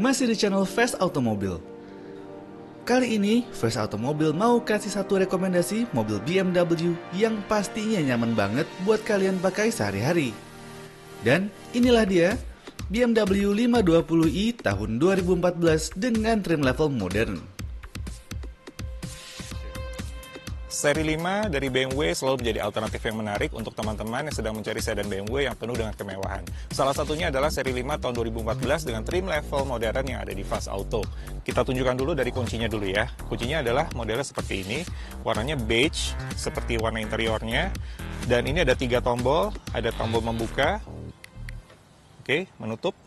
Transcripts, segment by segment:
masih di channel Fast Automobil. Kali ini, Fast Automobil mau kasih satu rekomendasi mobil BMW yang pastinya nyaman banget buat kalian pakai sehari-hari. Dan inilah dia, BMW 520i tahun 2014 dengan trim level modern. Seri 5 dari BMW selalu menjadi alternatif yang menarik untuk teman-teman yang sedang mencari sedan BMW yang penuh dengan kemewahan. Salah satunya adalah seri 5 tahun 2014 dengan trim level modern yang ada di Fast Auto. Kita tunjukkan dulu dari kuncinya dulu ya. Kuncinya adalah modelnya seperti ini, warnanya beige, seperti warna interiornya. Dan ini ada 3 tombol, ada tombol membuka, oke, menutup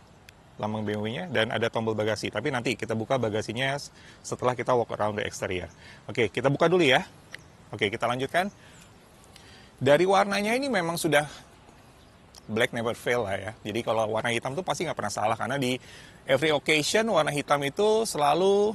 lambang BMW-nya, dan ada tombol bagasi. Tapi nanti kita buka bagasinya setelah kita walk around the exterior. Oke, kita buka dulu ya. Oke, kita lanjutkan. Dari warnanya ini memang sudah black never fail lah ya. Jadi kalau warna hitam tuh pasti nggak pernah salah, karena di every occasion warna hitam itu selalu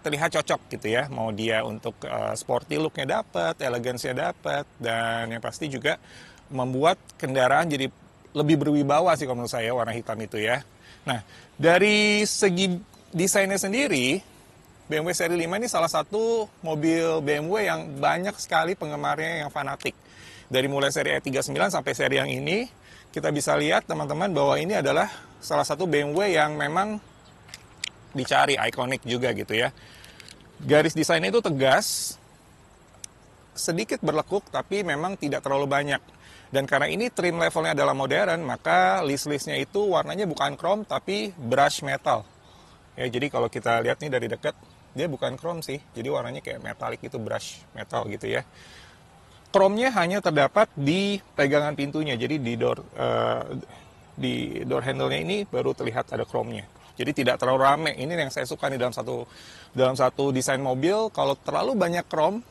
terlihat cocok gitu ya. Mau dia untuk sporty look-nya dapat, elegansinya dapat, dan yang pasti juga membuat kendaraan jadi lebih berwibawa sih kalau menurut saya warna hitam itu ya. Nah, dari segi desainnya sendiri, BMW seri 5 ini salah satu mobil BMW yang banyak sekali penggemarnya yang fanatik. Dari mulai seri E39 sampai seri yang ini, kita bisa lihat teman-teman bahwa ini adalah salah satu BMW yang memang dicari, ikonik juga gitu ya. Garis desainnya itu tegas, sedikit berlekuk tapi memang tidak terlalu banyak. Dan karena ini trim levelnya adalah modern, maka list-listnya itu warnanya bukan chrome tapi brush metal. Ya, jadi kalau kita lihat nih dari dekat, dia bukan chrome sih, jadi warnanya kayak metalik gitu, brush metal gitu ya. Chrome-nya hanya terdapat di pegangan pintunya, jadi di door handle-nya ini baru terlihat ada chrome-nya. Jadi tidak terlalu rame. Ini yang saya suka nih dalam satu desain mobil. Kalau terlalu banyak chrome,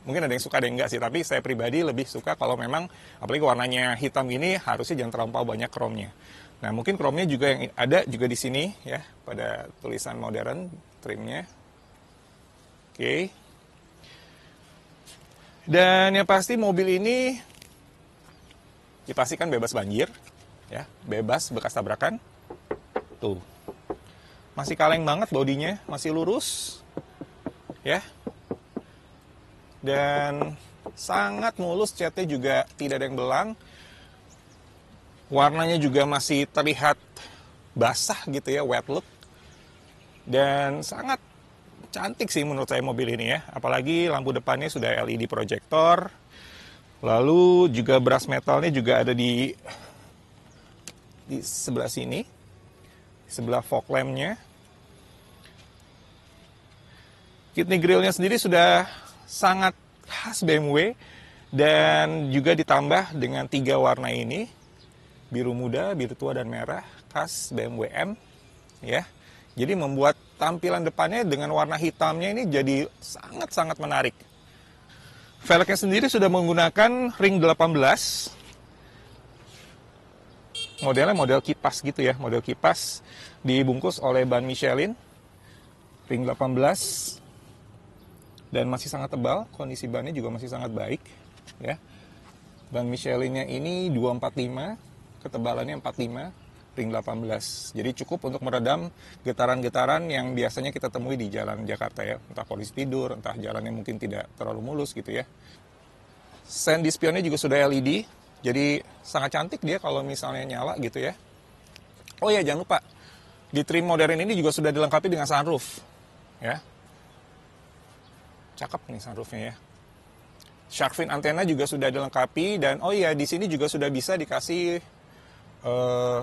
mungkin ada yang suka ada yang enggak sih, tapi saya pribadi lebih suka kalau memang apalagi warnanya hitam ini harusnya jangan terlampau banyak chrome-nya. Nah, mungkin chrome-nya juga yang ada juga di sini ya, pada tulisan modern trimnya. Oke. Dan yang pasti mobil ini dipastikan bebas banjir ya, bebas bekas tabrakan. Tuh. Masih kaleng banget bodinya, masih lurus. Ya. Dan sangat mulus, catnya juga tidak ada yang belang. Warnanya juga masih terlihat basah gitu ya, wet look. Dan sangat cantik sih menurut saya mobil ini ya. Apalagi lampu depannya sudah LED projector. Lalu juga brush metalnya juga ada di sebelah sini. Di sebelah fog lamp-nya. Kidney grill-nya sendiri sudah sangat khas BMW. Dan juga ditambah dengan 3 warna ini. Biru muda, biru tua, dan merah. Khas BMW M. Ya. Jadi membuat tampilan depannya dengan warna hitamnya ini jadi sangat-sangat menarik. Velgnya sendiri sudah menggunakan ring 18. Modelnya model kipas gitu ya, model kipas dibungkus oleh ban Michelin. Ring 18. Dan masih sangat tebal, kondisi bannya juga masih sangat baik. Ya. Ban Michelinnya ini 245, ketebalannya 45. Ring 18. Jadi cukup untuk meredam getaran-getaran yang biasanya kita temui di jalan Jakarta ya. Entah polisi tidur, entah jalan yang mungkin tidak terlalu mulus gitu ya. Sen di spionnya juga sudah LED. Jadi sangat cantik dia kalau misalnya nyala gitu ya. Oh ya, jangan lupa. Di trim modern ini juga sudah dilengkapi dengan sunroof. Ya. Cakep nih sunroofnya ya. Shark fin antena juga sudah dilengkapi. Dan oh iya, di sini juga sudah bisa dikasih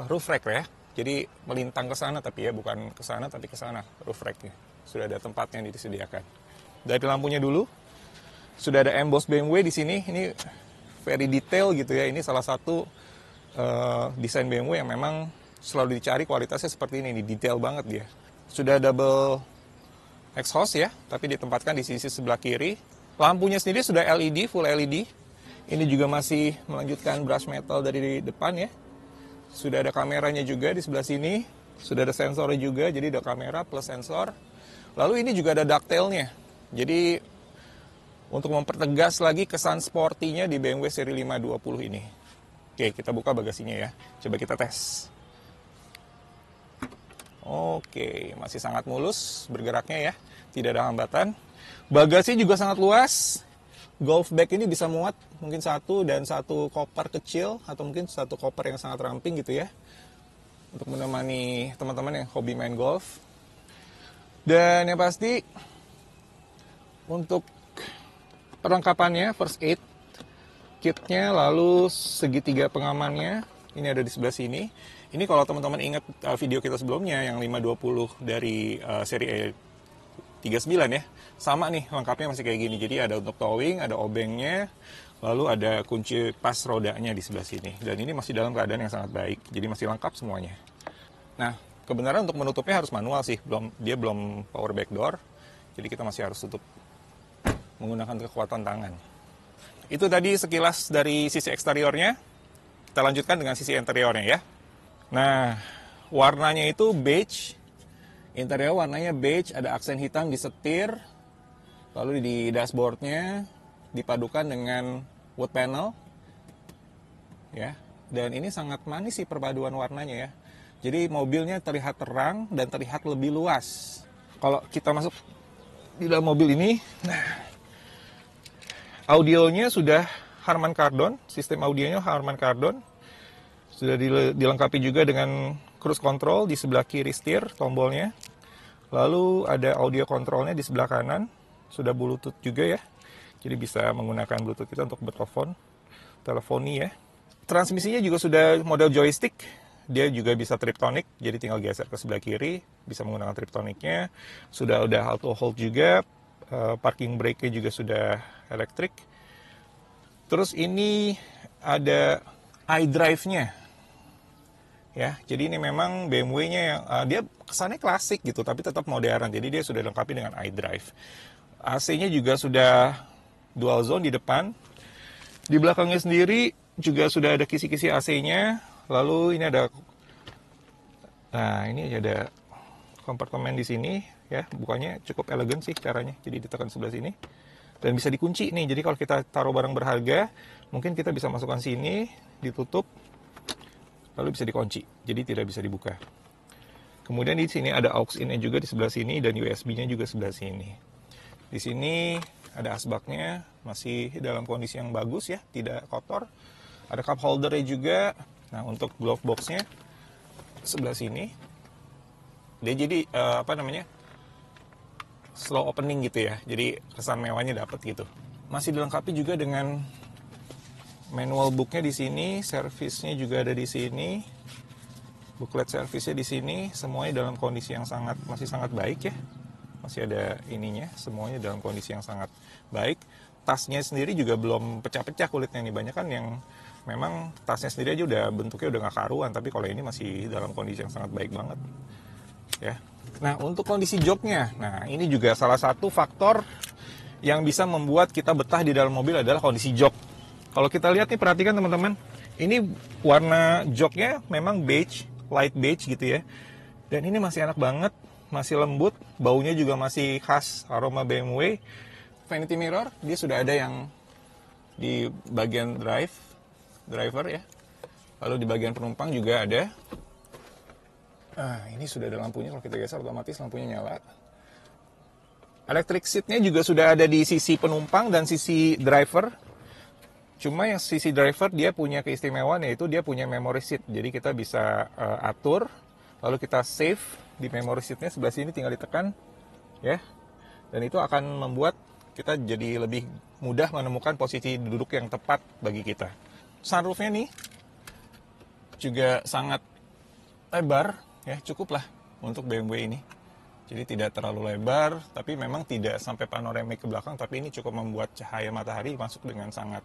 roof rack ya, jadi melintang ke sana tapi ya, bukan ke sana tapi ke sana roof racknya. Sudah ada tempatnya yang disediakan. Dari lampunya dulu, sudah ada emboss BMW di sini. Ini very detail gitu ya. Ini salah satu desain BMW yang memang selalu dicari, kualitasnya seperti ini, detail banget dia. Sudah double exhaust ya, tapi ditempatkan di sisi sebelah kiri. Lampunya sendiri sudah LED, full LED. Ini juga masih melanjutkan brush metal dari depan ya. Sudah ada kameranya juga di sebelah sini. Sudah ada sensornya juga, jadi ada kamera plus sensor. Lalu ini juga ada ducktail-nya. Jadi untuk mempertegas lagi kesan sportinya di BMW seri 520 ini. Oke, kita buka bagasinya ya. Coba kita tes. Oke, masih sangat mulus bergeraknya ya, tidak ada hambatan. Bagasi juga sangat luas. Golf bag ini bisa muat mungkin satu dan satu koper kecil atau mungkin satu koper yang sangat ramping gitu ya, untuk menemani teman-teman yang hobi main golf. Dan yang pasti untuk perlengkapannya, first aid kitnya, lalu segitiga pengamannya, ini ada di sebelah sini. Ini kalau teman-teman ingat video kita sebelumnya yang 520 dari seri E39 ya, sama nih lengkapnya masih kayak gini. Jadi ada untuk towing, ada obengnya, lalu ada kunci pas rodanya di sebelah sini. Dan ini masih dalam keadaan yang sangat baik, jadi masih lengkap semuanya. Nah, kebenaran untuk menutupnya harus manual sih, dia belum power back door, jadi kita masih harus tutup menggunakan kekuatan tangan. Itu tadi sekilas dari sisi eksteriornya. Kita lanjutkan dengan sisi interiornya ya. Nah, warnanya itu beige. Interior warnanya beige, ada aksen hitam di setir. Lalu di dashboardnya dipadukan dengan wood panel. Ya, dan ini sangat manis sih perpaduan warnanya ya. Jadi mobilnya terlihat terang dan terlihat lebih luas. Kalau kita masuk di dalam mobil ini, nah, audionya sudah Harman Kardon, sistem audionya Harman Kardon. Sudah dilengkapi juga dengan cruise control di sebelah kiri setir, tombolnya. Lalu ada audio controlnya di sebelah kanan, sudah Bluetooth juga ya. Jadi bisa menggunakan Bluetooth kita untuk bertelepon, teleponi ya. Transmisinya juga sudah model joystick, dia juga bisa triptonic, jadi tinggal geser ke sebelah kiri, bisa menggunakan triptonicnya. Sudah auto hold juga, parking brake-nya juga sudah elektrik. Terus ini ada iDrive-nya. Ya, jadi ini memang BMW-nya yang dia kesannya klasik gitu, tapi tetap modern. Jadi dia sudah dilengkapi dengan iDrive. AC-nya juga sudah dual zone di depan. Di belakangnya sendiri juga sudah ada kisi-kisi AC-nya. Lalu ini ada, nah ini ada kompartemen di sini ya, bukanya cukup elegan sih caranya. Jadi ditekan sebelah sini dan bisa dikunci nih. Jadi kalau kita taruh barang berharga, mungkin kita bisa masukkan sini, ditutup, lalu bisa dikunci. Jadi tidak bisa dibuka. Kemudian di sini ada aux in-nya juga di sebelah sini dan USB-nya juga sebelah sini. Di sini ada asbaknya, masih dalam kondisi yang bagus ya, tidak kotor. Ada cup holder-nya juga. Nah, untuk glove box-nya sebelah sini. Dia jadi slow opening gitu ya. Jadi kesan mewahnya dapat gitu. Masih dilengkapi juga dengan manual book-nya di sini, servisnya juga ada di sini. Booklet servisnya di sini, semuanya dalam kondisi yang masih sangat baik ya. Masih ada ininya, semuanya dalam kondisi yang sangat baik. Tasnya sendiri juga belum pecah-pecah kulitnya nih. Banyak kan yang memang tasnya sendiri aja udah bentuknya udah nggak karuan, tapi kalau ini masih dalam kondisi yang sangat baik banget ya. Nah, untuk kondisi joknya, nah ini juga salah satu faktor yang bisa membuat kita betah di dalam mobil adalah kondisi jok. Kalau kita lihat nih, perhatikan teman-teman, ini warna joknya memang beige, light beige gitu ya, dan ini masih enak banget, masih lembut, baunya juga masih khas aroma BMW. Vanity mirror dia sudah ada yang di bagian driver ya, lalu di bagian penumpang juga ada. Ini sudah ada lampunya, kalau kita geser otomatis lampunya nyala. Electric seat-nya juga sudah ada di sisi penumpang dan sisi driver. Cuma yang sisi driver dia punya keistimewaan, yaitu dia punya memory seat. Jadi kita bisa atur, lalu kita save di memory seat-nya sebelah sini, tinggal ditekan ya. Dan itu akan membuat kita jadi lebih mudah menemukan posisi duduk yang tepat bagi kita. Sunroof-nya nih juga sangat lebar ya, cukup lah untuk BMW ini. Jadi tidak terlalu lebar, tapi memang tidak sampai panoramik ke belakang, tapi ini cukup membuat cahaya matahari masuk dengan sangat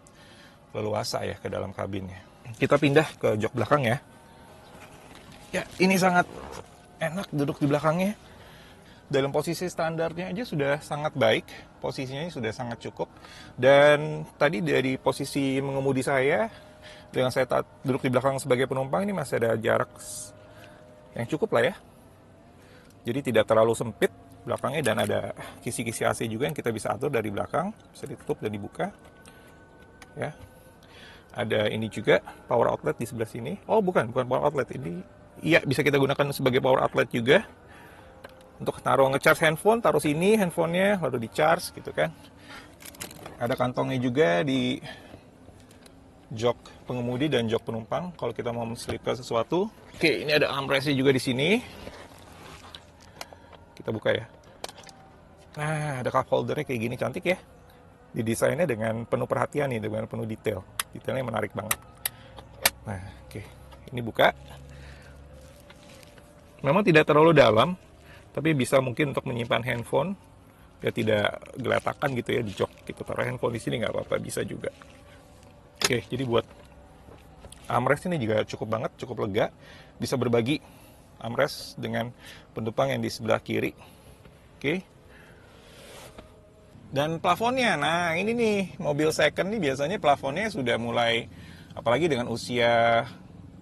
leluasa ya ke dalam kabinnya. Kita pindah ke jok belakang ya. Ya, ini sangat enak duduk di belakangnya. Dalam posisi standarnya aja sudah sangat baik, posisinya sudah sangat cukup. Dan tadi dari posisi mengemudi saya, dengan saya duduk di belakang sebagai penumpang, ini masih ada jarak yang cukup lah ya. Jadi tidak terlalu sempit belakangnya, dan ada kisi-kisi AC juga yang kita bisa atur dari belakang, bisa ditutup dan dibuka. Ya. Ada ini juga power outlet di sebelah sini. Oh, bukan power outlet, ini Iya, bisa kita gunakan sebagai power outlet juga. Untuk taruh ngecharge handphone, taruh sini handphonenya, lalu di charge gitu kan. Ada kantongnya juga di jok pengemudi dan jok penumpang kalau kita mau menselipkan sesuatu. Oke, ini ada armrestnya juga di sini. Kita buka ya. Nah, ada cup holdernya kayak gini, cantik ya. Didesainnya dengan penuh perhatian nih, dengan penuh detail. Detailnya menarik banget. Nah, oke. Ini buka. Memang tidak terlalu dalam, tapi bisa mungkin untuk menyimpan handphone biar tidak geletakan gitu ya di jok. Kita taruh handphone di sini nggak apa-apa, bisa juga. Oke, jadi buat armrest ini juga cukup banget, cukup lega. Bisa berbagi armrest dengan penumpang yang di sebelah kiri. Oke. Dan plafonnya, nah ini nih mobil second nih biasanya plafonnya sudah mulai, apalagi dengan usia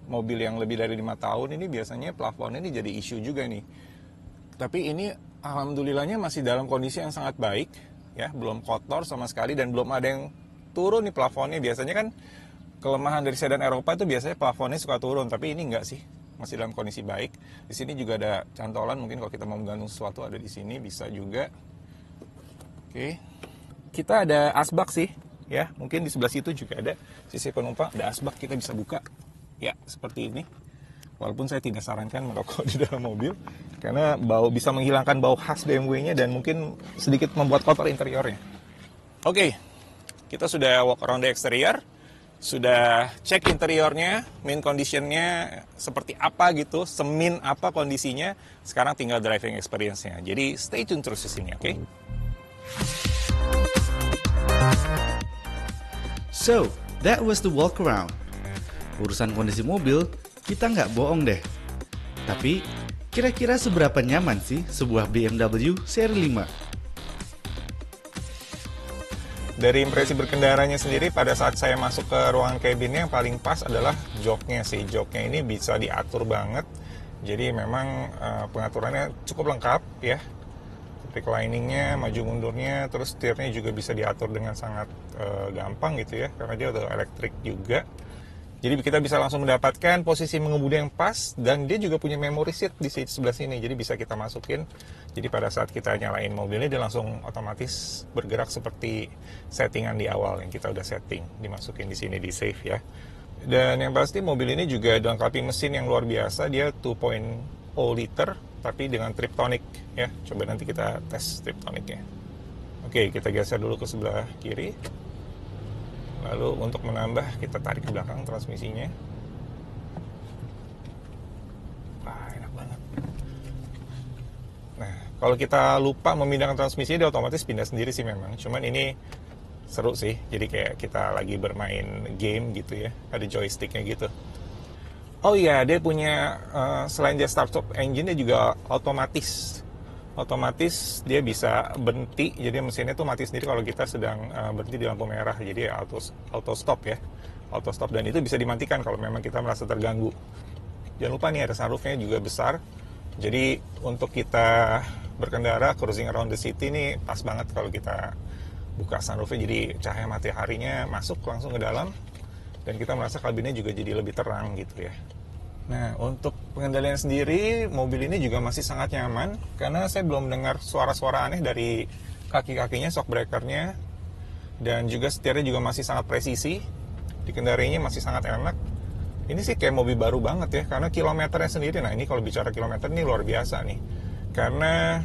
mobil yang lebih dari 5 tahun ini biasanya plafonnya ini jadi isu juga nih. Tapi ini alhamdulillahnya masih dalam kondisi yang sangat baik ya, belum kotor sama sekali dan belum ada yang turun nih plafonnya. Biasanya kan kelemahan dari sedan Eropa itu biasanya plafonnya suka turun, tapi ini enggak sih, masih dalam kondisi baik. Di sini juga ada cantolan, mungkin kalau kita mau menggantung sesuatu ada di sini bisa juga. Oke, kita ada asbak sih, ya. Mungkin di sebelah situ juga ada sisi penumpang, ada asbak, kita bisa buka, ya seperti ini. Walaupun saya tidak sarankan merokok di dalam mobil, karena bisa menghilangkan bau khas BMW-nya dan mungkin sedikit membuat kotor interiornya. Oke, kita sudah walk around the exterior, sudah cek interiornya, main conditionnya seperti apa gitu, semin apa kondisinya. Sekarang tinggal driving experience-nya. Jadi stay tune terus di sini, oke? So, that was the walk around. Urusan kondisi mobil, kita nggak bohong deh. Tapi, kira-kira seberapa nyaman sih sebuah BMW seri 5? Dari impresi berkendaranya sendiri, pada saat saya masuk ke ruangan kabinnya yang paling pas adalah joknya sih. Joknya ini bisa diatur banget. Jadi memang pengaturannya cukup lengkap ya. Recliningnya, maju mundurnya, terus setirnya juga bisa diatur dengan sangat gampang gitu ya, karena dia udah elektrik juga. Jadi kita bisa langsung mendapatkan posisi mengemudi yang pas, dan dia juga punya memory seat di sebelah sini, jadi bisa kita masukin. Jadi pada saat kita nyalain mobilnya, dia langsung otomatis bergerak seperti settingan di awal yang kita udah setting, dimasukin di sini di save ya. Dan yang pasti mobil ini juga dilengkapi mesin yang luar biasa, dia 2.0 liter, tapi dengan Triptonic ya. Coba nanti kita tes Triptonicnya. Oke, kita geser dulu ke sebelah kiri. Lalu untuk menambah, kita tarik ke belakang transmisinya. Wah, enak banget. Nah, kalau kita lupa memindahkan transmisinya, dia otomatis pindah sendiri sih memang. Cuman ini seru sih, jadi kayak kita lagi bermain game gitu ya. Ada joysticknya gitu. Oh iya, dia punya, selain dia start-stop engine, dia juga otomatis. Otomatis dia bisa berhenti, jadi mesinnya tuh mati sendiri kalau kita sedang berhenti di lampu merah. Jadi auto stop ya, auto stop, dan itu bisa dimatikan kalau memang kita merasa terganggu. Jangan lupa nih ada sunroofnya juga besar, jadi untuk kita berkendara cruising around the city nih pas banget kalau kita buka sunroofnya, jadi cahaya mataharinya masuk langsung ke dalam dan kita merasa kabinnya juga jadi lebih terang gitu ya. Nah, untuk pengendalian sendiri, mobil ini juga masih sangat nyaman karena saya belum dengar suara-suara aneh dari kaki-kakinya, shock breaker-nya, dan juga setirnya juga masih sangat presisi. Dikendarainya masih sangat enak. Ini sih kayak mobil baru banget ya, karena kilometernya sendiri. Nah, ini kalau bicara kilometer ini luar biasa nih. Karena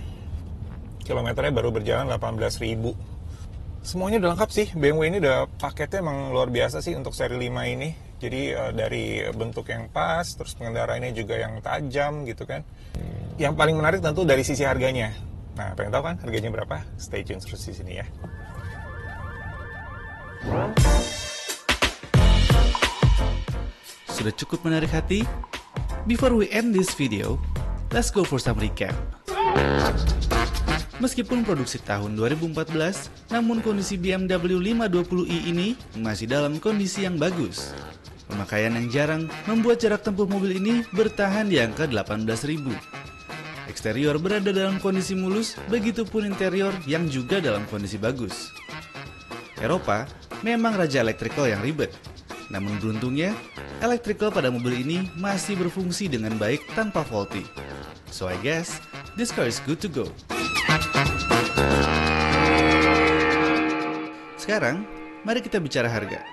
kilometernya baru berjalan 18.000. Semuanya udah lengkap sih. BMW ini udah paketnya emang luar biasa sih untuk seri 5 ini. Jadi dari bentuk yang pas, terus pengendaraannya juga yang tajam gitu kan. Yang paling menarik tentu dari sisi harganya. Nah, pengen tahu kan harganya berapa? Stay tune terus di sini ya. Sudah cukup menarik hati? Before we end this video, let's go for some recap. Meskipun produksi tahun 2014, namun kondisi BMW 520i ini masih dalam kondisi yang bagus. Pemakaian yang jarang membuat jarak tempuh mobil ini bertahan di angka 18.000. Eksterior berada dalam kondisi mulus, begitupun interior yang juga dalam kondisi bagus. Eropa memang raja elektrikal yang ribet. Namun beruntungnya, electrical pada mobil ini masih berfungsi dengan baik tanpa faulty. So I guess, this car is good to go. Sekarang, mari kita bicara harga.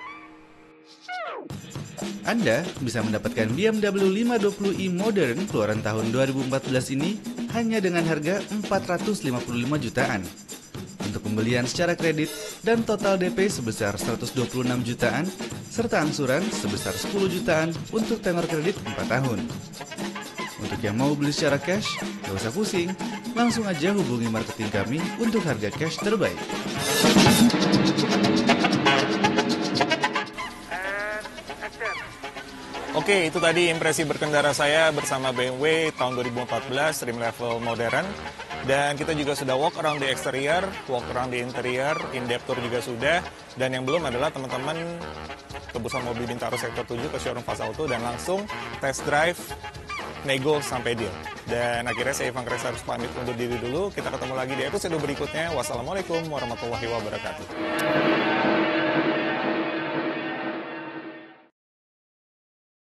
Anda bisa mendapatkan BMW 520i Modern keluaran tahun 2014 ini hanya dengan harga 455 jutaan. Untuk pembelian secara kredit dan total DP sebesar 126 jutaan, serta angsuran sebesar 10 jutaan untuk tenor kredit 4 tahun. Untuk yang mau beli secara cash, gak usah pusing, langsung aja hubungi marketing kami untuk harga cash terbaik. Oke, itu tadi impresi berkendara saya bersama BMW tahun 2014 trim level modern. Dan kita juga sudah walk around di exterior, walk around di interior, in-depth tour juga sudah. Dan yang belum adalah teman-teman ke Bursa Mobil Bintaro Sektor 7 ke showroom Fast Auto dan langsung test drive, nego sampai deal. Dan akhirnya saya Ivan Kres harus pamit undur diri dulu. Kita ketemu lagi di episode berikutnya. Wassalamualaikum warahmatullahi wabarakatuh.